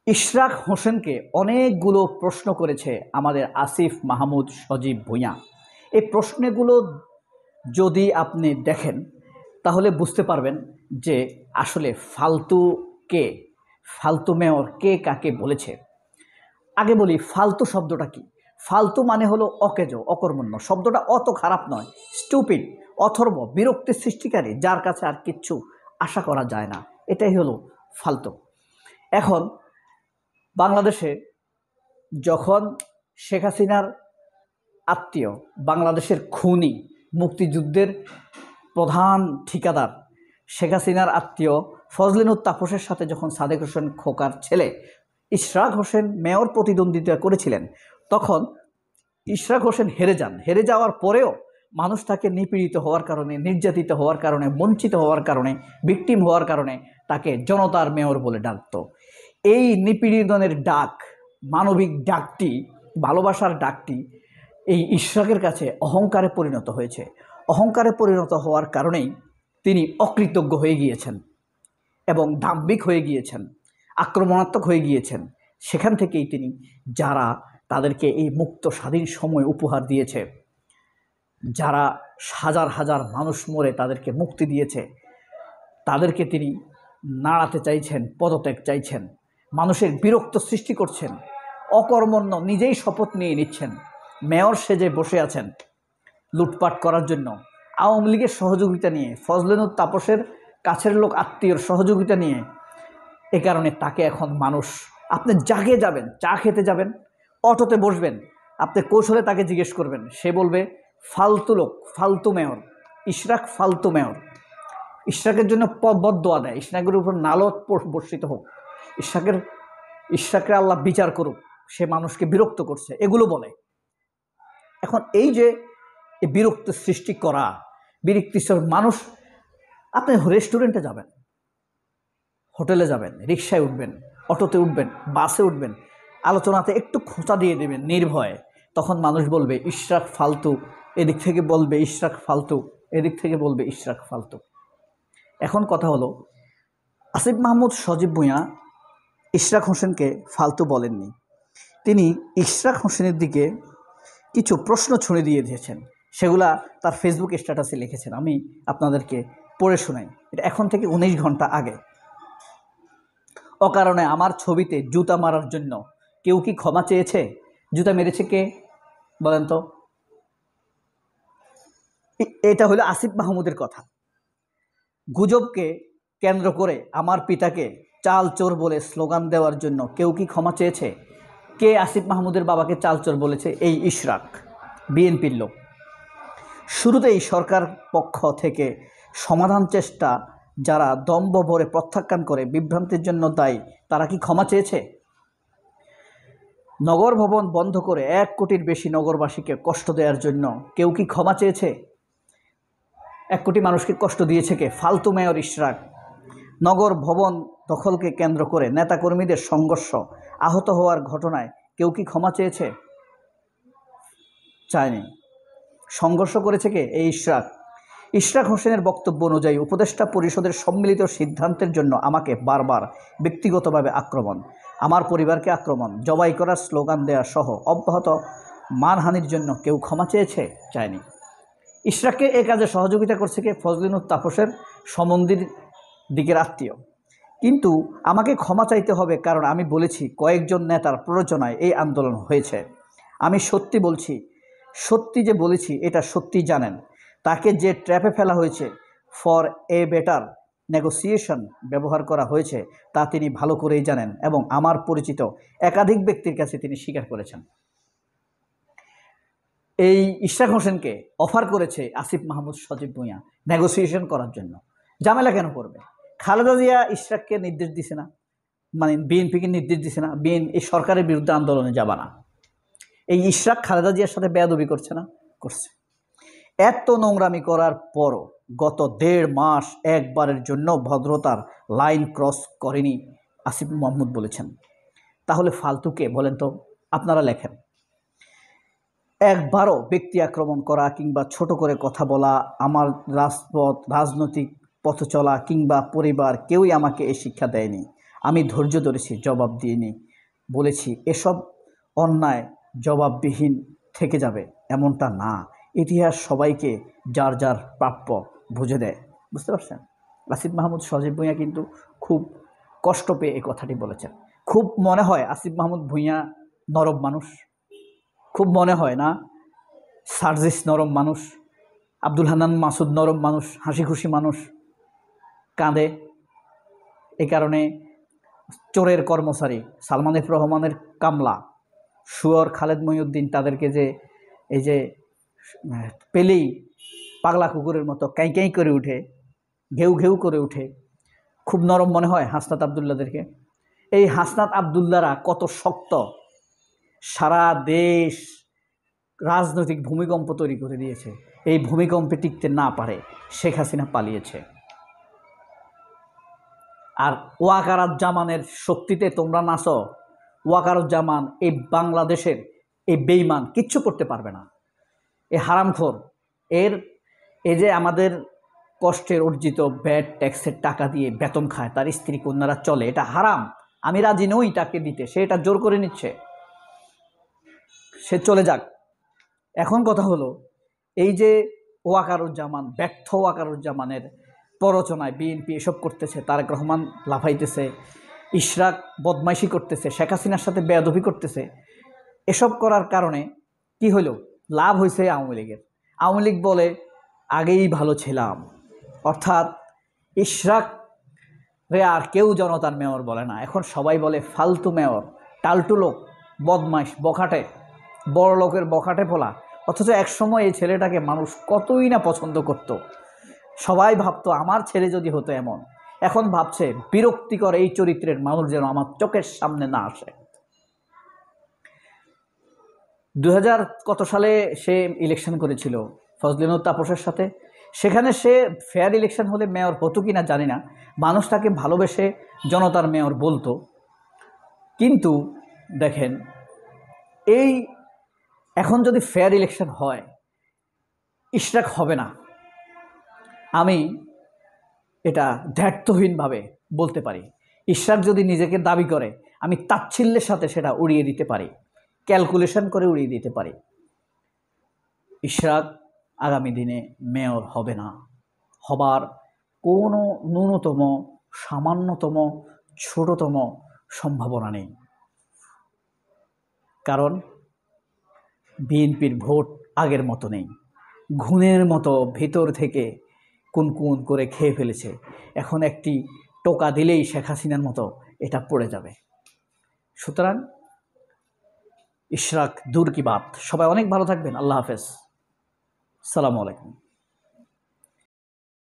ইশরাক হোসেনকে অনেকগুলো প্রশ্ন করেছে আমাদের আসিফ মাহমুদ সজীব ভূঁইয়া। এই প্রশ্নগুলো যদি আপনি দেখেন তাহলে বুঝতে পারবেন যে আসলে কে, ফালতু মেয়র কে কাকে বলেছে। আগে বলি ফালতু শব্দটা কি। ফালতু মানে হলো অকেজো, অকর্মণ্য। শব্দটা অত খারাপ নয়, স্টুপিড, অথর্ব, বিরক্তি সৃষ্টিকারী, যার কাছে আর কিচ্ছু আশা করা যায় না, এটাই হলো ফালতু। এখন বাংলাদেশে যখন শেখ হাসিনার আত্মীয়, বাংলাদেশের খুনি, মুক্তিযুদ্ধের প্রধান ঠিকাদার শেখ হাসিনার আত্মীয় ফজলিনুর তাপসের সাথে যখন সাদেক হোসেন খোকার ছেলে ইশরাক হোসেন মেয়র প্রতিদ্বন্দ্বিতা করেছিলেন, তখন ইশরাক হোসেন হেরে যান। হেরে যাওয়ার পরেও মানুষ তাকে নিপীড়িত হওয়ার কারণে, নির্যাতিত হওয়ার কারণে, বঞ্চিত হওয়ার কারণে, ভিকটিম হওয়ার কারণে তাকে জনতার মেয়র বলে ডাকত। এই নিপীড়নের ডাক, মানবিক ডাকটি, ভালোবাসার ডাকটি এই ইশরাকের কাছে অহংকারে পরিণত হয়েছে। অহংকারে পরিণত হওয়ার কারণেই তিনি অকৃতজ্ঞ হয়ে গিয়েছেন এবং দাম্ভিক হয়ে গিয়েছেন, আক্রমণাত্মক হয়ে গিয়েছেন। সেখান থেকেই তিনি যারা তাদেরকে এই মুক্ত স্বাধীন সময় উপহার দিয়েছে, যারা হাজার হাজার মানুষ মরে তাদেরকে মুক্তি দিয়েছে, তাদেরকে তিনি নাড়াতে চাইছেন, পদত্যাগ চাইছেন, মানুষের বিরক্ত সৃষ্টি করছেন, অকর্মণ্য, নিজেই শপথ নিয়ে নিচ্ছেন, মেয়র সেজে বসে আছেন লুটপাট করার জন্য, আওয়ামী লীগের সহযোগিতা নিয়ে, ফজলিনুর তাপসের কাছের লোক আত্মীয়র সহযোগিতা নিয়ে। এ কারণে তাকে এখন মানুষ, আপনি জাগে যাবেন, চা খেতে যাবেন, অটোতে বসবেন, আপনি কৌশলে তাকে জিজ্ঞেস করবেন, সে বলবে ফালতু লোক, ফালতু মেয়র, ইশরাক ফালতু মেয়র। ইশরাকের জন্য বদদোয়া দেয়, ইশরাকের উপর নালত বর্ষিত হোক, ইশরাকের আল্লাহ বিচার করুক, সে মানুষকে বিরক্ত করছে, এগুলো বলে। এখন এই যে বিরক্ত সৃষ্টি করা, বিরক্তির মানুষ, আপনি রেস্টুরেন্টে যাবেন, হোটেলে যাবেন, রিকশায় উঠবেন, অটোতে উঠবেন, বাসে উঠবেন, আলোচনাতে একটু খোঁচা দিয়ে দেবেন নির্ভয়ে, তখন মানুষ বলবে ইশরাক ফালতু, এদিক থেকে বলবে ইশরাক ফালতু, এদিক থেকে বলবে ইশরাক ফালতু। এখন কথা হলো, আসিফ মাহমুদ সজীব ভূঁইয়া ইশরাক হোসেনকে ফালতু বলেননি। তিনি ইশরাক হোসেনের দিকে কিছু প্রশ্ন ছুঁড়ে দিয়ে দিয়েছেন, সেগুলা তার ফেসবুক স্ট্যাটাসে লিখেছেন। আমি আপনাদেরকে পড়ে শোনাই, এটা এখন থেকে 19 ঘন্টা আগে। অকারণে আমার ছবিতে জুতা মারার জন্য কেউ কি ক্ষমা চেয়েছে? জুতা মেরেছে কে বলেন তো? এটা হলো আসিফ মাহমুদের কথা। গুজবকে কেন্দ্র করে আমার পিতাকে চাল চোর বলে স্লোগান দেওয়ার জন্য কেউ কি ক্ষমা চেয়েছে? কে আসিফ মাহমুদের বাবাকে চাল চোর বলেছে? এই ইশরাক, বিএনপির লোক। শুরুতেই সরকার পক্ষ থেকে সমাধান চেষ্টা যারা দম্ভ ভরে প্রত্যাখ্যান করে বিভ্রান্তির জন্য দায়ী, তারা কি ক্ষমা চেয়েছে? নগর ভবন বন্ধ করে 1 কোটির বেশি নগরবাসীকে কষ্ট দেওয়ার জন্য কেউ কি ক্ষমা চেয়েছে? 1 কোটি মানুষকে কষ্ট দিয়েছে কে? ফালতু মেয়র ইশরাক। নগর ভবন দখলকে কেন্দ্র করে নেতাকর্মীদের সংঘর্ষ, আহত হওয়ার ঘটনায় কেউ কি ক্ষমা চেয়েছে? চায়নি। সংঘর্ষ করেছে কে? এই ইশরাক। ইশরাক হোসেনের বক্তব্য অনুযায়ী উপদেষ্টা পরিষদের সম্মিলিত সিদ্ধান্তের জন্য আমাকে বারবার ব্যক্তিগতভাবে আক্রমণ, আমার পরিবারকে আক্রমণ, জবাই করার স্লোগান দেওয়া সহ অব্যাহত মানহানির জন্য কেউ ক্ষমা চেয়েছে? চায়নি। ইশরাককে এ কাজে সহযোগিতা করছে কে? ফজলিনুর তাপসের সমন্দির দিকের আত্মীয়। কিন্তু আমাকে ক্ষমা চাইতে হবে, কারণ আমি বলেছি কয়েকজন নেতার প্ররোচনায় এই আন্দোলন হয়েছে। আমি সত্যি বলছি, সত্যি যে বলেছি এটা সত্যি জানেন। তাকে যে ট্র্যাপে ফেলা হয়েছে, ফর এ বেটার নেগোসিয়েশন ব্যবহার করা হয়েছে, তা তিনি ভালো করেই জানেন এবং আমার পরিচিত একাধিক ব্যক্তির কাছে তিনি স্বীকার করেছেন। এই ইশরাক হোসেনকে অফার করেছে আসিফ মাহমুদ সজীব ভূঁইয়া নেগোসিয়েশন করার জন্য। ঝামেলা কেন করবে? খালেদা জিয়া ইশরাককে নির্দেশ দিছে না, মানে বিএনপিকে নির্দেশ দিছে না, এই সরকারের বিরুদ্ধে আন্দোলনে যাবা না। এই ইশরাক খালেদা জিয়ার সাথে বেয়াদবি করছে না? করছে। এত নোংরামি করার পরও গত 1.5 মাস একবারের জন্য ভদ্রতার লাইন ক্রস করেনি আসিফ মাহমুদ বলেছেন। তাহলে ফালতুকে বলেন তো? আপনারা লেখেন। একবারও ব্যক্তি আক্রমণ করা কিংবা ছোট করে কথা বলা, আমার রাজনৈতিক পথ চলা কিংবা পরিবার কেউই আমাকে এই শিক্ষা দেয়নি। আমি ধৈর্য ধরেছি, জবাব দিইনি, বলেছি এসব অন্যায় জবাববিহীন থেকে যাবে এমনটা না, ইতিহাস সবাইকে যার যার প্রাপ্য বুঝে দেয়। বুঝতে পারছেন? আসিফ মাহমুদ সজীব ভুঁইয়া কিন্তু খুব কষ্ট পেয়ে এই কথাটি বলেছেন। খুব মনে হয় আসিফ মাহমুদ ভুঁইয়া নরম মানুষ, খুব মনে হয় না সার্জিস নরম মানুষ, আব্দুল হান্নান মাসুদ নরম মানুষ, হাসি খুশি মানুষ, কাঁদে। এই কারণে চোরের কর্মচারী সালমান এফ রহমানের কামলা শুয়র খালেদ মহিউদ্দিন তাদেরকে যে এই যে পেলেই পাগলা কুকুরের মতো ক্যাঁ ক্যাঁ করে উঠে, ঘেউ ঘেউ করে উঠে, খুব নরম মনে হয় হাসনাত আবদুল্লাদেরকে। এই হাসনাত আবদুল্লারা কত শক্ত, সারা দেশ রাজনৈতিক ভূমিকম্প তৈরি করে দিয়েছে। এই ভূমিকম্পে টিকতে না পারে শেখ হাসিনা পালিয়েছে। আর ওয়াকারুজ্জামানের শক্তিতে তোমরা নাচো। ওয়াকারুজ্জামান এই বাংলাদেশের এই বেঈমান কিচ্ছু করতে পারবে না। এই হারামখোর এই যে আমাদের কষ্টের অর্জিত ভ্যাট ট্যাক্সের টাকা দিয়ে বেতন খায়, তার স্ত্রী কন্যারা চলে, এটা হারাম। আমি রাজি নই তাকে দিতে, সে এটা জোর করে নিচ্ছে, সে চলে যাক। এখন কথা হলো এই যে ওয়াকারুজ্জামান, ব্যর্থ ওয়াকারুজ্জামানের প্ররোচনায় বিএনপি এসব করতেছে, তারেক রহমান লাফাইতেছে, ইশরাক বদমাইশি করতেছে, শেখ হাসিনার সাথে বেয়াদবি করতেছে। এসব করার কারণে কি হলো? লাভ হয়েছে আওয়ামী লীগের। আওয়ামী লীগ বলে আগেই ভালো ছিলাম, অর্থাৎ ইশরাক রে আর কেউ জনতার মেয়র বলে না, এখন সবাই বলে ফালতু মেয়র, টালটু লোক, বদমাইশ, বখাটে, বড় লোকের বখাটে ফোলা। অথচ একসময় এই ছেলেটাকে মানুষ কতই না পছন্দ করত, সবাই ভাবতো আমার ছেলে যদি হতো এমন। এখন ভাবছে বিরক্তিকর এই চরিত্রের মানুষ যেন আমার চোখের সামনে না আসে। 2000 কত সালে সে ইলেকশন করেছিল ফজলিন তাপসের সাথে, সেখানে সে ফেয়ার ইলেকশন হলে মেয়র হতো কি না জানি না, মানুষ তাকে ভালোবেসে জনতার মেয়র বলতো। কিন্তু দেখেন এই এখন যদি ফেয়ার ইলেকশন হয়, ইশরাক হবে না, আমি এটা দ্ব্যর্থহীনভাবে বলতে পারি। ইশরাক যদি নিজেকে দাবি করে, আমি তাচ্ছিল্যের সাথে সেটা উড়িয়ে দিতে পারি, ক্যালকুলেশন করে উড়িয়ে দিতে পারি। ইশরাক আগামী দিনে মেয়র হবে না, হবার কোনো ন্যূনতম, সামান্যতম, ছোটতম সম্ভাবনা নেই। কারণ বিএনপির ভোট আগের মতো নেই, ঘুণের মতো ভেতর থেকে কুনকুন করে খেয়ে ফেলেছে। এখন একটি টোকা দিলেই শেখ হাসিনার মতো এটা পড়ে যাবে। সুতরাং ইশরাক দূর কি বাত। সবাই অনেক ভালো থাকবেন। আল্লাহ হাফেজ। আসসালামু আলাইকুম।